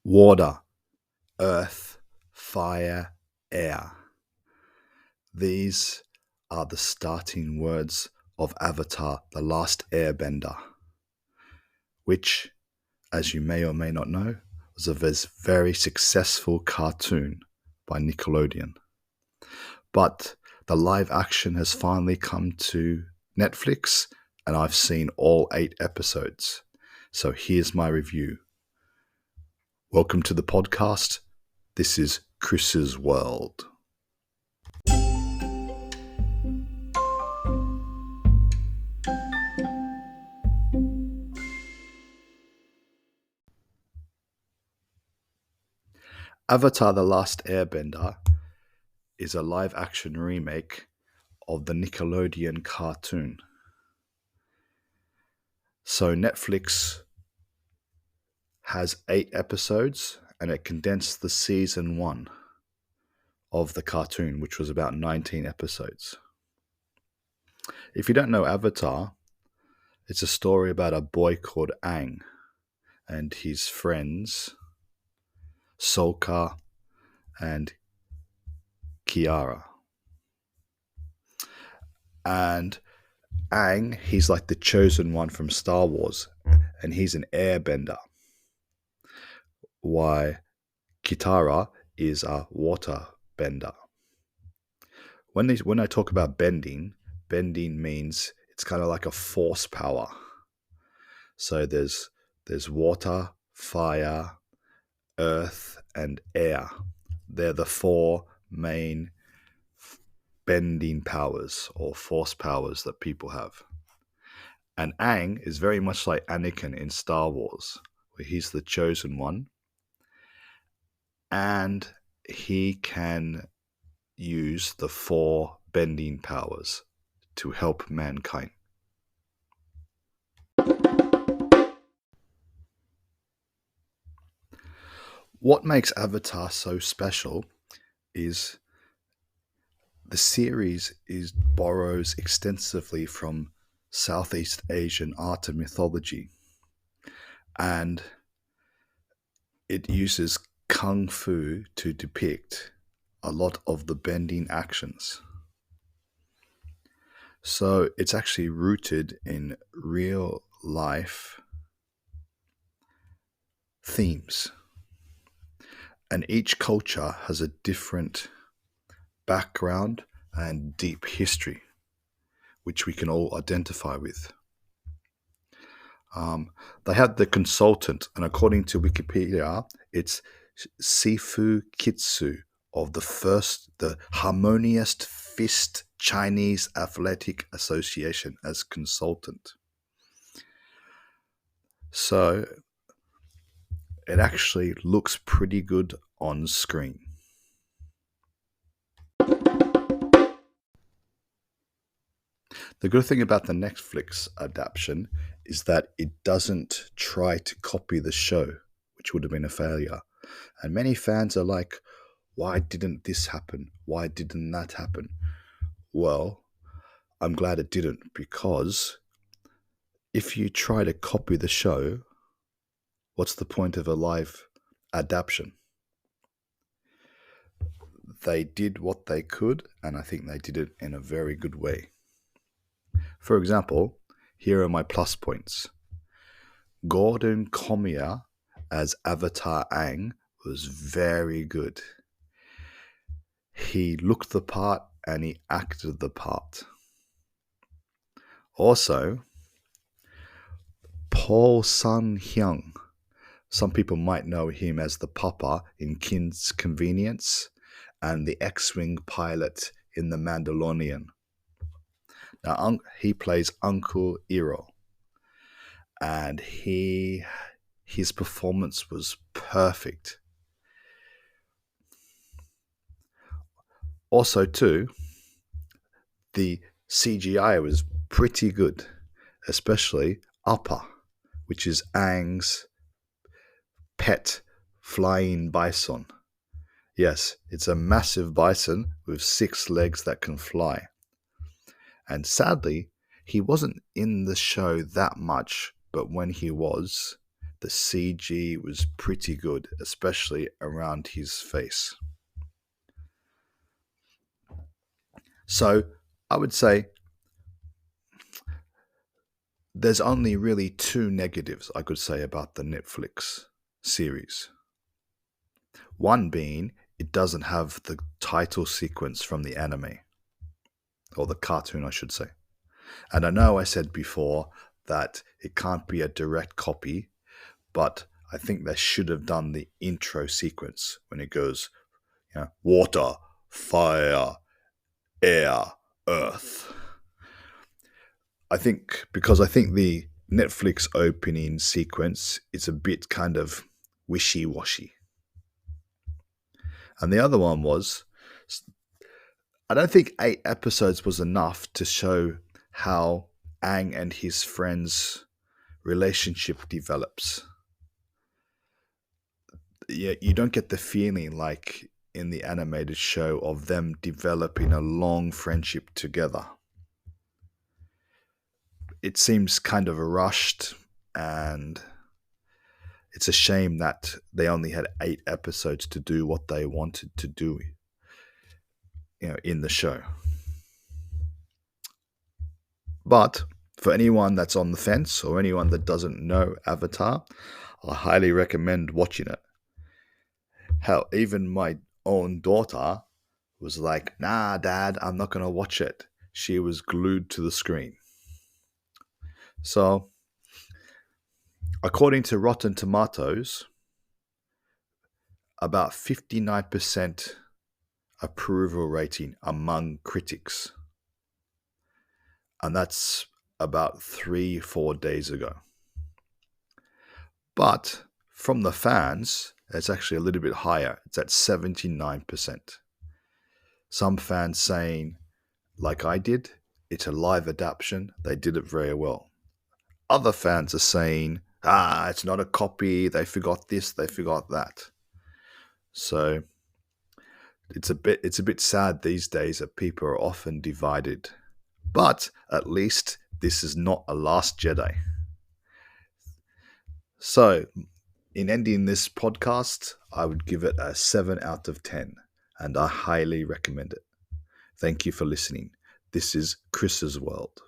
Water, earth, fire, air. These are the starting words of Avatar: The Last Airbender, which, as you may or may not know, was a very successful cartoon by Nickelodeon. But the live action has finally come to Netflix, and I've seen all 8 episodes. So here's my review. Welcome to the podcast. This is Chris's World. Avatar: The Last Airbender is a live-action remake of the Nickelodeon cartoon. So Netflix has 8 episodes, and it condensed the season 1 of the cartoon, which was about 19 episodes. If you don't know Avatar, it's a story about a boy called Aang and his friends Sokka and Kiara. And Aang, he's like the chosen one from Star Wars, and he's an airbender. While Kitara is a water bender. When I talk about bending means it's kind of like a force power. So there's water, fire, earth, and air. They're the 4 main bending powers or force powers that people have. And Aang is very much like Anakin in Star Wars, where he's the chosen one, and he can use the 4 bending powers to help mankind. What makes Avatar so special is the series borrows extensively from Southeast Asian art and mythology, and it uses kung fu to depict a lot of the bending actions. So it's actually rooted in real life themes. And each culture has a different background and deep history, which we can all identify with. They had the consultant, and according to Wikipedia, it's Sifu Kitsu of the Harmonious Fist Chinese Athletic Association as consultant. So it actually looks pretty good on screen. The good thing about the Netflix adaptation is that it doesn't try to copy the show, which would have been a failure. And many fans are like, why didn't this happen? Why didn't that happen? Well, I'm glad it didn't, because if you try to copy the show, what's the point of a live adaptation? They did what they could, and I think they did it in a very good way. For example, here are my plus points. Gordon Cormier as Avatar Aang was very good. He looked the part and he acted the part. Also, Paul Sun-hyung, some people might know him as the Papa in Kim's Convenience and the X-Wing pilot in The Mandalorian. Now, he plays Uncle Iroh, and his performance was perfect. Also, too, the CGI was pretty good, especially Appa, which is Aang's pet flying bison. Yes, it's a massive bison with 6 legs that can fly. And sadly, he wasn't in the show that much, but when he was, the CG was pretty good, especially around his face. So I would say there's only really two negatives I could say about the Netflix series. One being it doesn't have the title sequence from the anime, or the cartoon, I should say. And I know I said before that it can't be a direct copy, but I think they should have done the intro sequence when it goes, water, fire, air, earth. I think the Netflix opening sequence is a bit kind of wishy-washy. And the other one was, I don't think 8 episodes was enough to show how Aang and his friends' relationship develops. Yeah, you don't get the feeling like in the animated show of them developing a long friendship together. It seems kind of rushed, and it's a shame that they only had 8 episodes to do what they wanted to do, in the show. But for anyone that's on the fence or anyone that doesn't know Avatar, I highly recommend watching it. Hell, even my own daughter was like, "Nah, Dad, I'm not going to watch it." She was glued to the screen. So, according to Rotten Tomatoes, about 59% approval rating among critics. And that's about 3-4 days ago. But from the fans, it's actually a little bit higher. It's at 79%. Some fans saying, like I did, it's a live adaptation. They did it very well. Other fans are saying, it's not a copy. They forgot this, they forgot that. So it's a bit sad these days that people are often divided. But at least this is not a Last Jedi. So, in ending this podcast, I would give it a 7 out of 10, and I highly recommend it. Thank you for listening. This is Chris's World.